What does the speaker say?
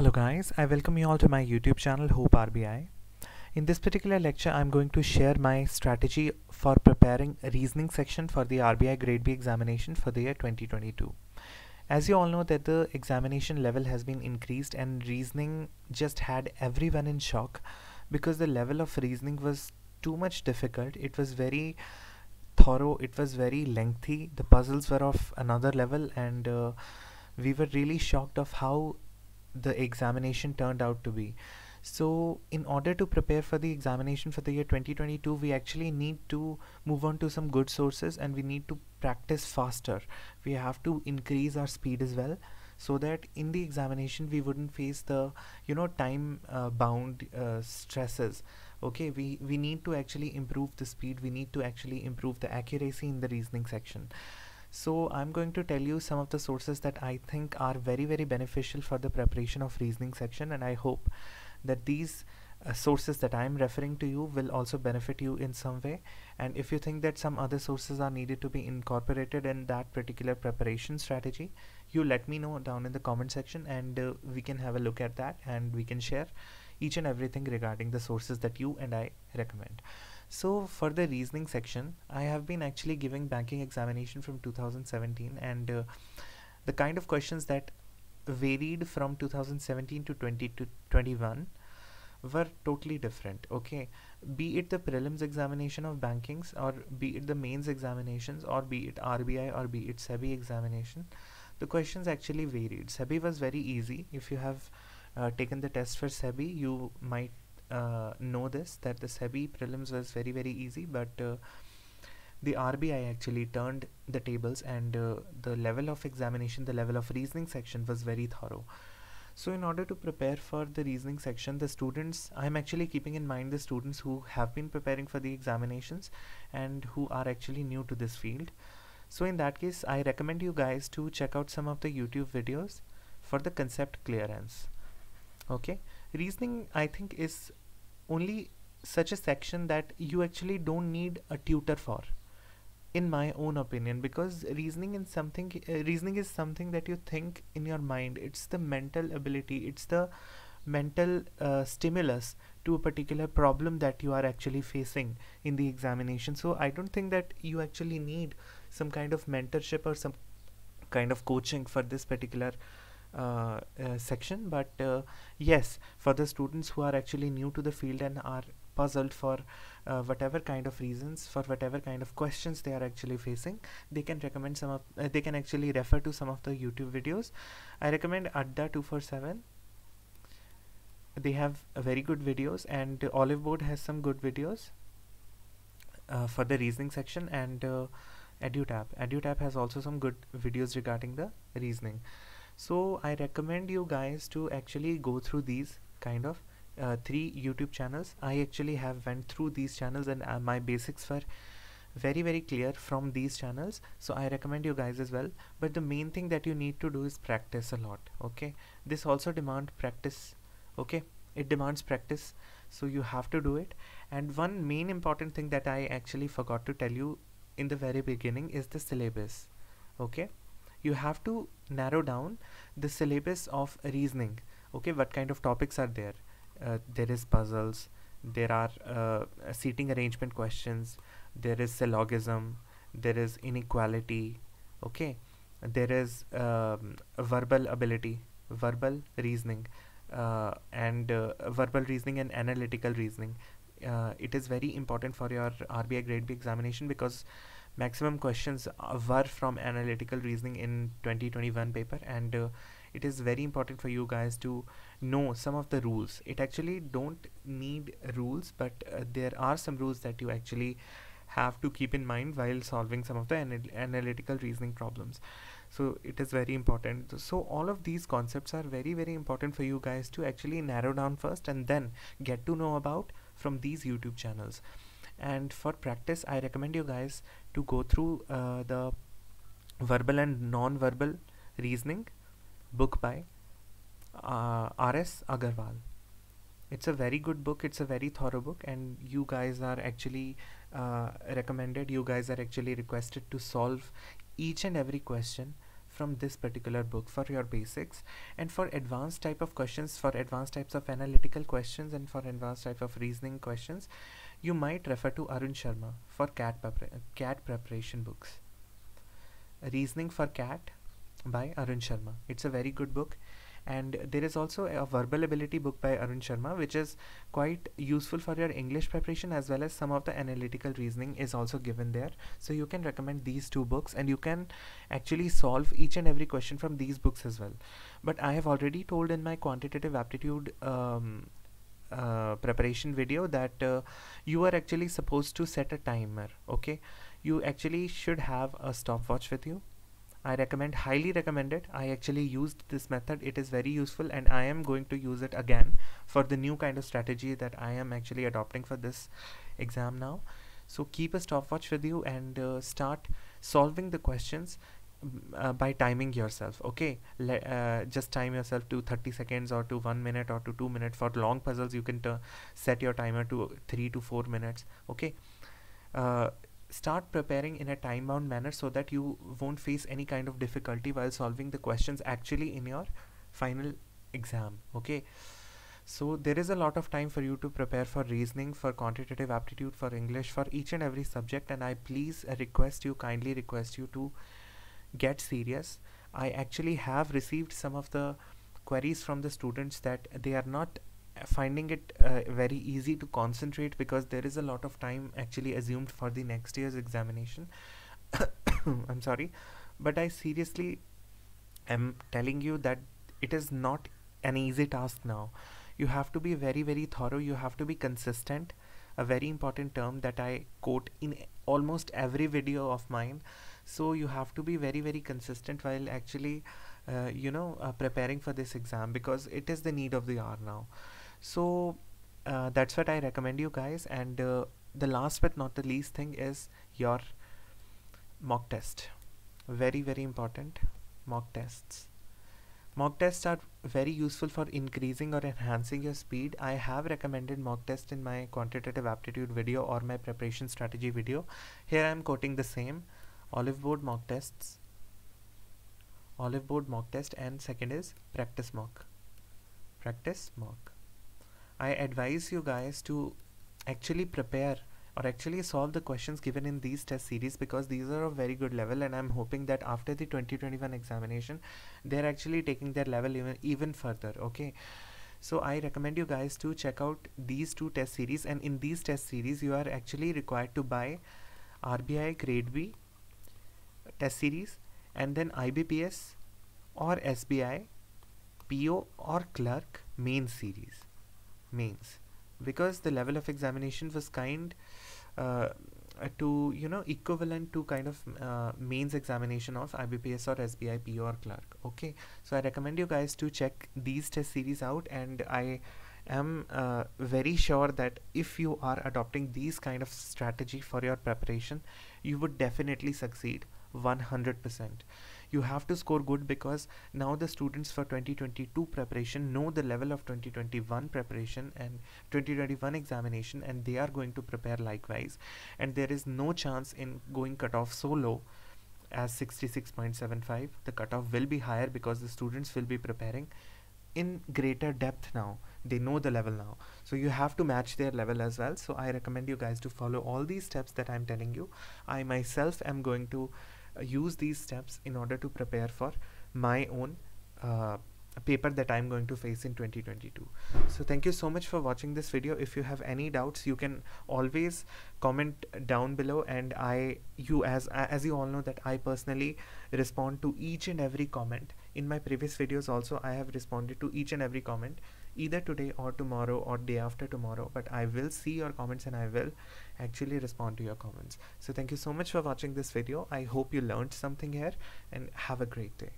Hello guys, I welcome you all to my YouTube channel Hope RBI. In this particular lecture, I'm going to share my strategy for preparing a reasoning section for the RBI Grade B examination for the year 2022. As you all know that the examination level has been increased and reasoning just had everyone in shock because the level of reasoning was too much difficult. It was very thorough, it was very lengthy, the puzzles were of another level, and we were really shocked of how the examination turned out to be. So in order to prepare for the examination for the year 2022, we actually need to move on to some good sources and we need to practice faster. We have to increase our speed as well so that in the examination we wouldn't face the time bound stresses. Okay, we need to actually improve the speed, we need to actually improve the accuracy in the reasoning section. So I'm going to tell you some of the sources that I think are very beneficial for the preparation of reasoning section, and I hope that these sources that I'm referring to you will also benefit you in some way. And if you think that some other sources are needed to be incorporated in that particular preparation strategy, you let me know down in the comment section, and we can have a look at that and we can share each and everything regarding the sources that you and I recommend. So for the reasoning section, I have been actually giving banking examination from 2017, and the kind of questions that varied from 2017 to 2021 were totally different. Okay, be it the prelims examination of bankings, or be it the mains examinations, or be it RBI, or be it SEBI examination, the questions actually varied. SEBI was very easy. If you have taken the test for SEBI, you might know this, that the SEBI prelims was very easy, but the RBI actually turned the tables, and the level of examination, the level of reasoning section was very thorough. So in order to prepare for the reasoning section, the students, I'm actually keeping in mind the students who have been preparing for the examinations and who are actually new to this field. So in that case, I recommend you guys to check out some of the YouTube videos for the concept clearance. Okay, reasoning I think is only such a section that you actually don't need a tutor for, in my own opinion, because reasoning is something that you think in your mind. It's the mental ability, it's the mental stimulus to a particular problem that you are actually facing in the examination. So I don't think that you actually need some kind of mentorship or some kind of coaching for this particular section, but yes, for the students who are actually new to the field and are puzzled for whatever kind of reasons, for whatever kind of questions they are actually facing, they can recommend some of they can actually refer to some of the YouTube videos. I recommend Adda 247. They have very good videos, and Olive Board has some good videos for the reasoning section, and EduTap has also some good videos regarding the reasoning. So I recommend you guys to actually go through these kind of 3 YouTube channels. I actually have went through these channels, and my basics were very clear from these channels, so I recommend you guys as well. But the main thing that you need to do is practice a lot. Okay, this also demands practice. Okay, it demands practice, so you have to do it. And one main important thing that I actually forgot to tell you in the very beginning is the syllabus. Okay, you have to narrow down the syllabus of reasoning. Okay, what kind of topics are there? There is puzzles, there are seating arrangement questions, there is syllogism, there is inequality. Okay, there is verbal ability, verbal reasoning, and verbal reasoning and analytical reasoning. It is very important for your RBI Grade B examination because maximum questions were from analytical reasoning in 2021 paper, and it is very important for you guys to know some of the rules. It actually don't need rules, but there are some rules that you actually have to keep in mind while solving some of the analytical reasoning problems. So it is very important. So all of these concepts are very important for you guys to actually narrow down first, and then get to know about from these YouTube channels. And for practice, I recommend you guys to go through the verbal and non-verbal reasoning book by R.S. Agarwal. It's a very good book, it's a very thorough book, and you guys are actually recommended, you guys are actually requested to solve each and every question from this particular book for your basics, and for advanced type of questions, for advanced types of analytical questions, and for advanced type of reasoning questions, you might refer to Arun Sharma for CAT preparation books. Reasoning for CAT by Arun Sharma. It's a very good book. And there is also a verbal ability book by Arun Sharma, which is quite useful for your English preparation, as well as some of the analytical reasoning is also given there. So you can recommend these two books, and you can actually solve each and every question from these books as well. But I have already told in my quantitative aptitude preparation video that you are actually supposed to set a timer. Okay, you actually should have a stopwatch with you. I highly recommend it. I actually used this method. It is very useful, and I am going to use it again for the new kind of strategy that I am actually adopting for this exam now. So keep a stopwatch with you and start solving the questions by timing yourself. Okay, just time yourself to 30 seconds or to 1 minute or to 2 minutes. For long puzzles, you can set your timer to 3 to 4 minutes. Okay, start preparing in a time bound manner so that you won't face any kind of difficulty while solving the questions actually in your final exam. Okay, so there is a lot of time for you to prepare for reasoning, for quantitative aptitude, for English, for each and every subject, and I kindly request you to get serious. I actually have received some of the queries from the students that they are not finding it very easy to concentrate because there is a lot of time actually assumed for the next year's examination. I'm sorry, but I seriously am telling you that it is not an easy task now. You have to be very, very thorough. You have to be consistent, a very important term that I quote in almost every video of mine. So you have to be very, very consistent while actually preparing for this exam, because it is the need of the hour now. So that's what I recommend you guys. And the last but not the least thing is your mock test. Very, very important. Mock tests. Mock tests are very useful for increasing or enhancing your speed. I have recommended mock test in my quantitative aptitude video or my preparation strategy video. Here I am quoting the same. Olive board mock tests. Olive board mock test, and second is practice mock. Practice mock. I advise you guys to actually prepare or actually solve the questions given in these test series, because these are of very good level, and I'm hoping that after the 2021 examination they're actually taking their level even further. Okay, so I recommend you guys to check out these two test series, and in these test series you are actually required to buy RBI GRADE-B test series, and then IBPS or SBI PO or clerk main series. Mains, because the level of examination was kind to equivalent to kind of mains examination of IBPS or SBI PO or clerk. Okay, so I recommend you guys to check these test series out, and I am very sure that if you are adopting these kind of strategy for your preparation, you would definitely succeed 100%. You have to score good, because now the students for 2022 preparation know the level of 2021 preparation and 2021 examination, and they are going to prepare likewise, and there is no chance in going cutoff so low as 66.75. The cutoff will be higher because the students will be preparing in greater depth now. They know the level now, so you have to match their level as well. So I recommend you guys to follow all these steps that I'm telling you. I myself am going to use these steps in order to prepare for my own paper that I'm going to face in 2022. So thank you so much for watching this video. If you have any doubts, you can always comment down below, and as you all know that I personally respond to each and every comment. In my previous videos also I have responded to each and every comment, either today or tomorrow or day after tomorrow, but I will see your comments and I will actually respond to your comments. So thank you so much for watching this video. I hope you learned something here, and have a great day.